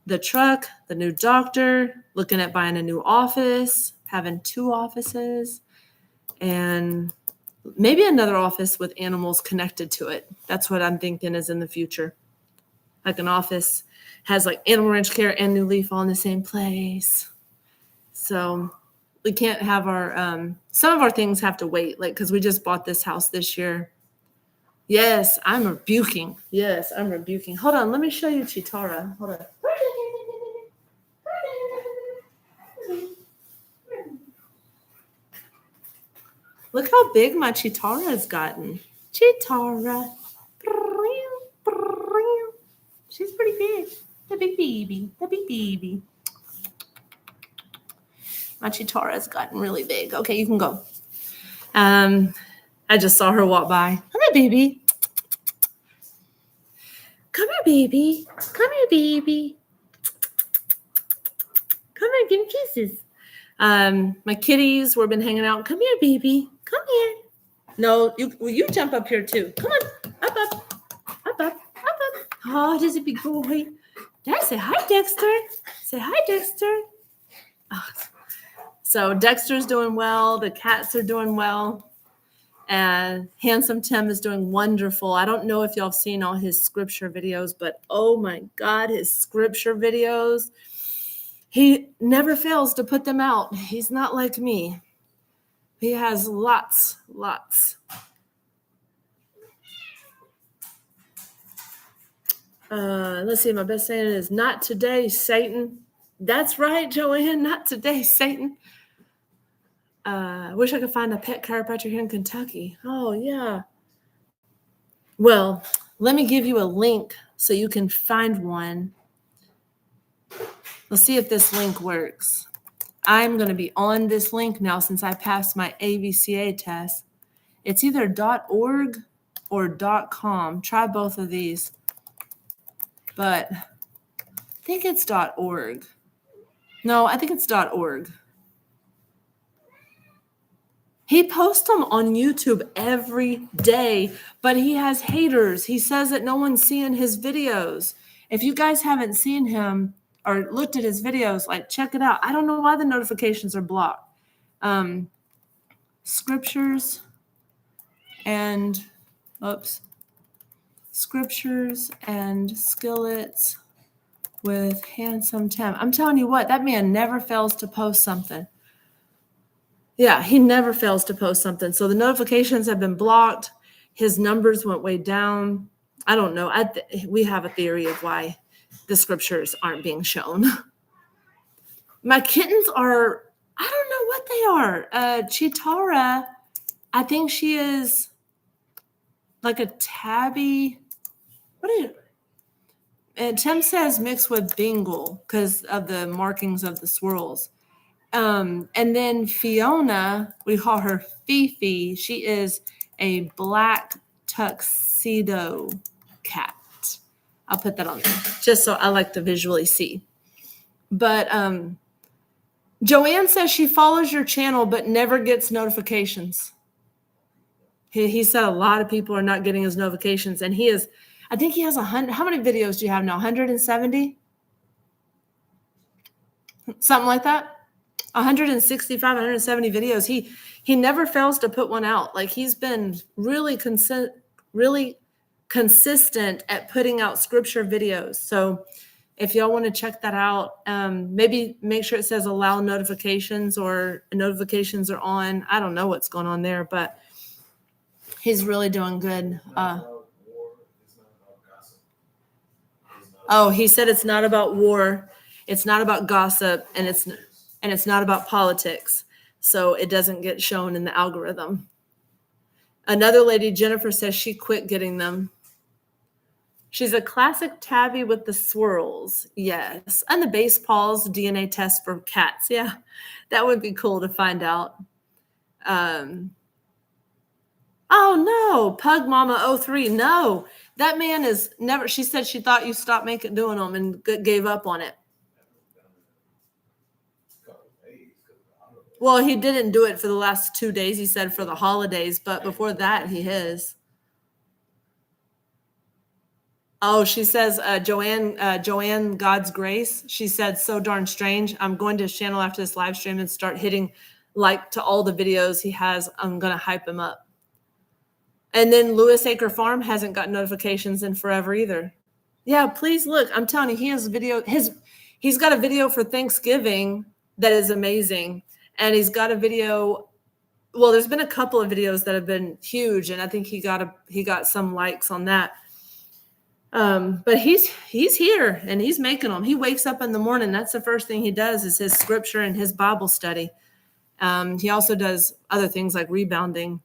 The truck, the new doctor, looking at buying a new office, having 2 offices, and maybe another office with animals connected to it. That's what I'm thinking is in the future. Like an office has like Animal Ranch Care and New Leaf all in the same place. So we can't have some of our things have to wait, like, because we just bought this house this year. Yes, I'm rebuking. Hold on, let me show you Chitara. Hold on. Look how big my Chitara has gotten. Chitara. She's pretty big. The big baby. My Chitara has gotten really big. Okay, you can go. I just saw her walk by. Come here, baby. Come here, baby. Come here, give me kisses. My kitties, we've been hanging out. Come here, baby. Come here. No, you jump up here too. Come on. Up. Oh, there's a big boy. Dad, say hi, Dexter. Say hi, Dexter. Oh. So Dexter's doing well. The cats are doing well. And Handsome Tim is doing wonderful. I don't know if y'all have seen all his scripture videos, but oh my God, his scripture videos. He never fails to put them out. He's not like me. He has lots. Let's see. My best saying is not today, Satan. That's right, Joanne. Not today, Satan. I wish I could find a pet chiropractor here in Kentucky. Oh, yeah. Well, let me give you a link so you can find one. Let's see if this link works. I'm going to be on this link now since I passed my AVCA test. It's either .org or .com. Try both of these. But I think it's .org. No, I think it's .org. He posts them on YouTube every day, but he has haters. He says that no one's seeing his videos. If you guys haven't seen him or looked at his videos, like, check it out. I don't know why the notifications are blocked. Scriptures and skillets with Handsome Tim. I'm telling you what, that man never fails to post something. Yeah, he never fails to post something. So the notifications have been blocked. His numbers went way down. I don't know. We have a theory of why the scriptures aren't being shown. My kittens are, I don't know what they are. Chitara, I think she is like a tabby. What is it? And Tim says mixed with Bengal because of the markings of the swirls. And then Fiona, we call her Fifi. She is a black tuxedo cat. I'll put that on there just so I like to visually see. But Joanne says she follows your channel but never gets notifications. He said a lot of people are not getting his notifications, and I think he has 100. How many videos do you have now? 170? Something like that? 165, 170 videos. He never fails to put one out. Like, he's been really consistent at putting out scripture videos. So if y'all want to check that out, maybe make sure it says allow notifications or notifications are on. I don't know what's going on there, but he's really doing good. He said it's not about war. It's not about gossip, and it's not about politics. So it doesn't get shown in the algorithm. Another lady, Jennifer, says she quit getting them. She's a classic tabby with the swirls. Yes. And the baseballs DNA test for cats. Yeah. That would be cool to find out. Oh no, Pug Mama 03. No, that man is never. She said she thought you stopped doing them and gave up on it. Well, he didn't do it for the last 2 days. He said for the holidays, but before that, he is. Oh, she says, Joanne, God's Grace. She said, so darn strange. I'm going to his channel after this live stream and start hitting like to all the videos he has. I'm going to hype him up. And then Lewis Acre Farm hasn't got notifications in forever either. Yeah, please look. I'm telling you, he has a video. He's got a video for Thanksgiving that is amazing. And he's got a video. Well, there's been a couple of videos that have been huge, and I think he got some likes on that. But he's here and he's making them. He wakes up in the morning. That's the first thing he does is his scripture and his Bible study. He also does other things like rebounding.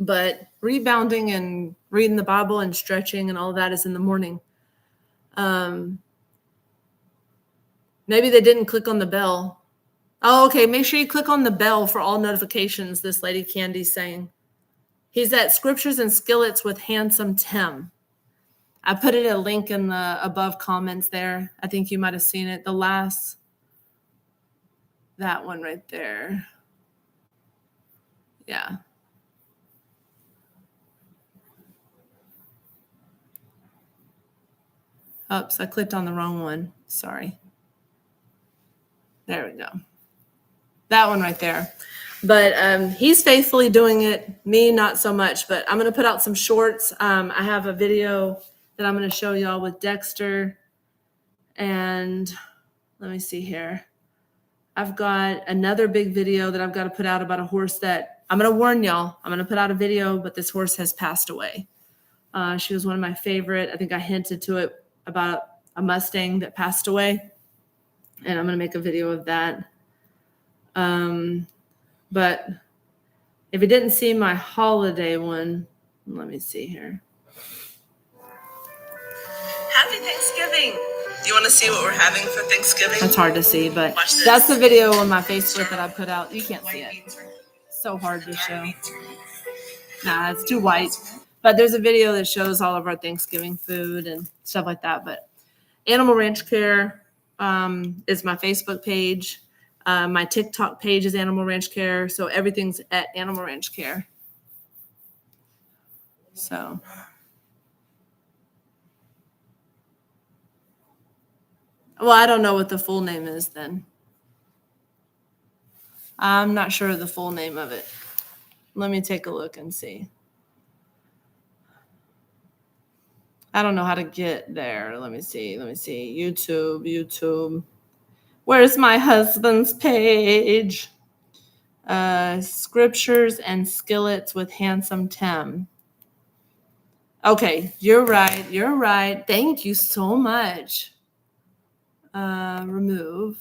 But rebounding and reading the Bible and stretching and all of that is in the morning. Maybe they didn't click on the bell. Oh, okay. Make sure you click on the bell for all notifications, this lady Candy's saying. He's at Scriptures and Skillets with Handsome Tim. I put a link in the above comments there. I think you might have seen it. That one right there. Yeah. Oops, I clicked on the wrong one. Sorry. There we go. That one right there. But he's faithfully doing it. Me, not so much. But I'm going to put out some shorts. I have a video that I'm going to show y'all with Dexter. And let me see here. I've got another big video that I've got to put out about a horse that I'm going to warn y'all. I'm going to put out a video, but this horse has passed away. She was one of my favorite. I think I hinted to it about a Mustang that passed away. And I'm going to make a video of that. But if you didn't see my holiday one, let me see here. Happy Thanksgiving. Do you want to see what we're having for Thanksgiving? That's hard to see, but that's the video on my Facebook that I put out. You can't see it. So hard to show. Nah, it's too white. But there's a video that shows all of our Thanksgiving food and stuff like that. But Animal Ranch Care is my Facebook page. My TikTok page is Animal Ranch Care. So everything's at Animal Ranch Care. So. Well, I don't know what the full name is then. I'm not sure of the full name of it. Let me take a look and see. I don't know how to get there. Let me see. YouTube. Where's my husband's page? Scriptures and Skillets with Handsome Tim. Okay, you're right. Thank you so much. Remove.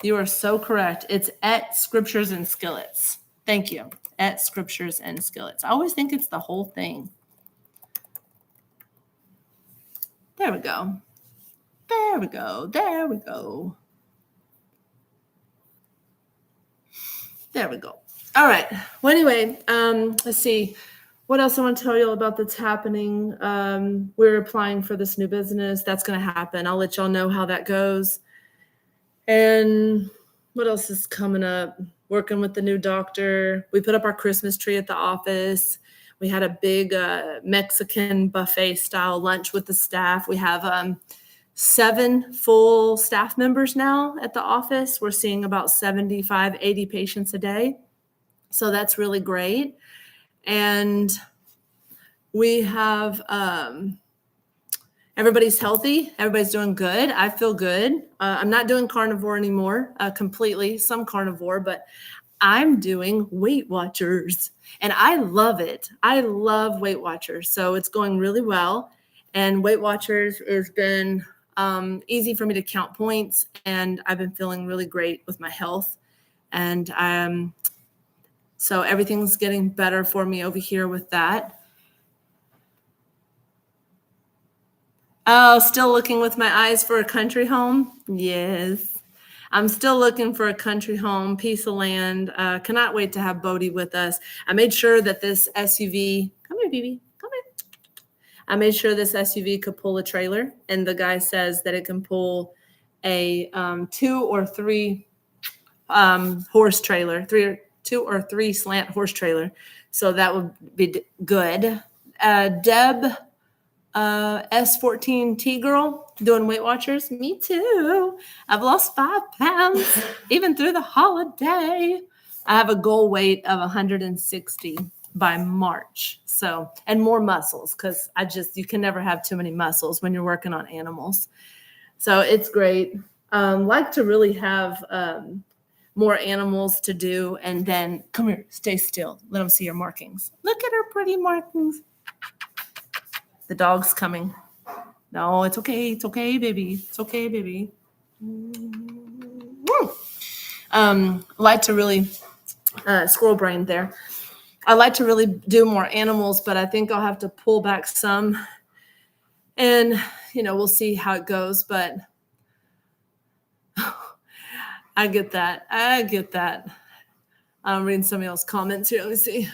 You are so correct. It's at Scriptures and Skillets. Thank you. At Scriptures and Skillets. I always think it's the whole thing. There we go. All right. Well, anyway, let's see. What else I want to tell you about that's happening? We're applying for this new business. That's going to happen. I'll let y'all know how that goes. And what else is coming up? working with the new doctor. We put up our Christmas tree at the office. We had a big Mexican buffet style lunch with the staff. We have 7 full staff members now at the office. We're seeing about 75, 80 patients a day. So that's really great. And we have everybody's healthy. Everybody's doing good. I feel good. I'm not doing carnivore anymore completely, some carnivore, but I'm doing Weight Watchers and I love it. I love Weight Watchers. So it's going really well. And Weight Watchers has been easy for me to count points. And I've been feeling really great with my health. And so everything's getting better for me over here with that. Oh, still looking with my eyes for a country home? Yes. I'm still looking for a country home, piece of land. Cannot wait to have Bodie with us. I made sure that this SUV, come here, baby, come here. I made sure this SUV could pull a trailer, and the guy says that it can pull a 2 or 3 horse trailer, 2 or 3 slant horse trailer. So that would be good. Deb, S14T girl doing Weight Watchers. Me too. I've lost 5 pounds even through the holiday. I have a goal weight of 160 by March. So, and more muscles, because you can never have too many muscles when you're working on animals. So it's great. Like to really have more animals to do. And then come here, stay still. Let them see your markings. Look at her pretty markings. The dog's coming. No, it's okay. It's okay, baby. It's okay, baby. Like to really, squirrel brain there. I like to really do more animals, but I think I'll have to pull back some. And, we'll see how it goes. But I get that. I'm reading somebody else's comments here. Let me see.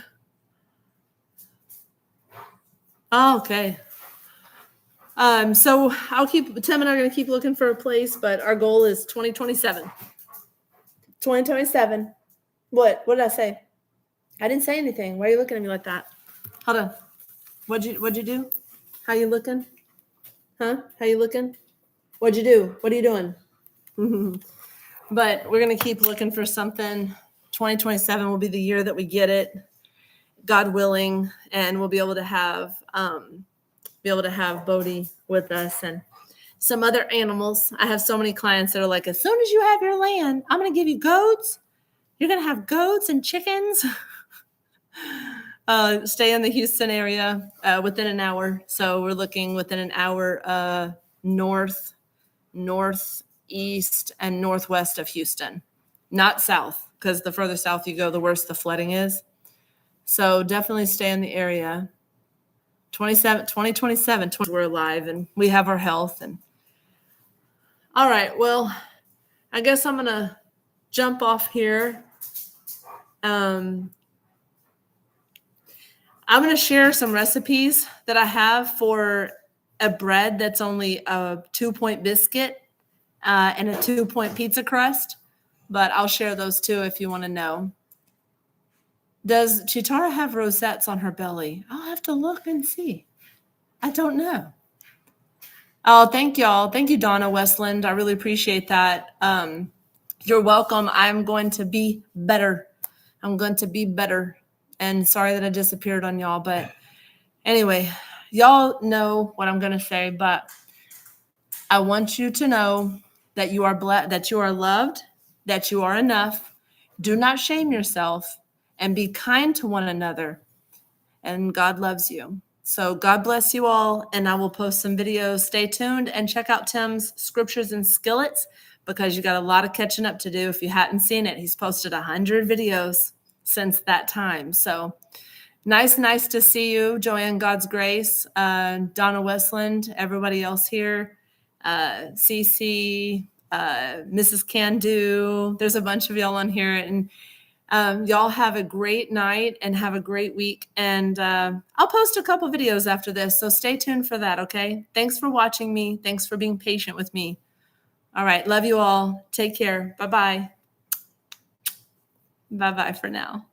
Oh, okay. So Tim and I are going to keep looking for a place, but our goal is 2027. 2027. What did I say? I didn't say anything. Why are you looking at me like that? Hold on. What'd you do? How you looking? Huh? How you looking? What'd you do? What are you doing? But we're going to keep looking for something. 2027 will be the year that we get it, God willing, and we'll be able to have Bodie with us and some other animals. I have so many clients that are like, as soon as you have your land, I'm going to give you goats. You're going to have goats and chickens. Stay in the Houston area within an hour. So we're looking within an hour north, northeast, and northwest of Houston. Not south, because the further south you go, the worse the flooding is. So definitely stay in the area. 2027, we're alive and we have our health. And all right, well, I guess I'm going to jump off here. I'm going to share some recipes that I have for a bread that's only a 2-point biscuit and a 2-point pizza crust, but I'll share those too if you want to know. Does Chitara have rosettes on her belly? I'll have to look and see. I don't know. Oh, thank y'all. Thank you, Donna Westland. I really appreciate that. You're welcome. I'm going to be better. And sorry that I disappeared on y'all. But anyway, y'all know what I'm going to say. But I want you to know that you are that you are loved, that you are enough. Do not shame yourself and be kind to one another. And God loves you. So God bless you all, and I will post some videos. Stay tuned and check out Tim's Scriptures and Skillets, because you got a lot of catching up to do. If you hadn't seen it, he's posted 100 videos since that time. So nice to see you, Joanne God's Grace, Donna Westland, everybody else here, Cece, Mrs. Can Do. There's a bunch of y'all on here, and y'all have a great night and have a great week. And I'll post a couple videos after this, so stay tuned for that, okay? Thanks for watching me. Thanks for being patient with me. All right, love you all. Take care. Bye-bye. Bye-bye for now.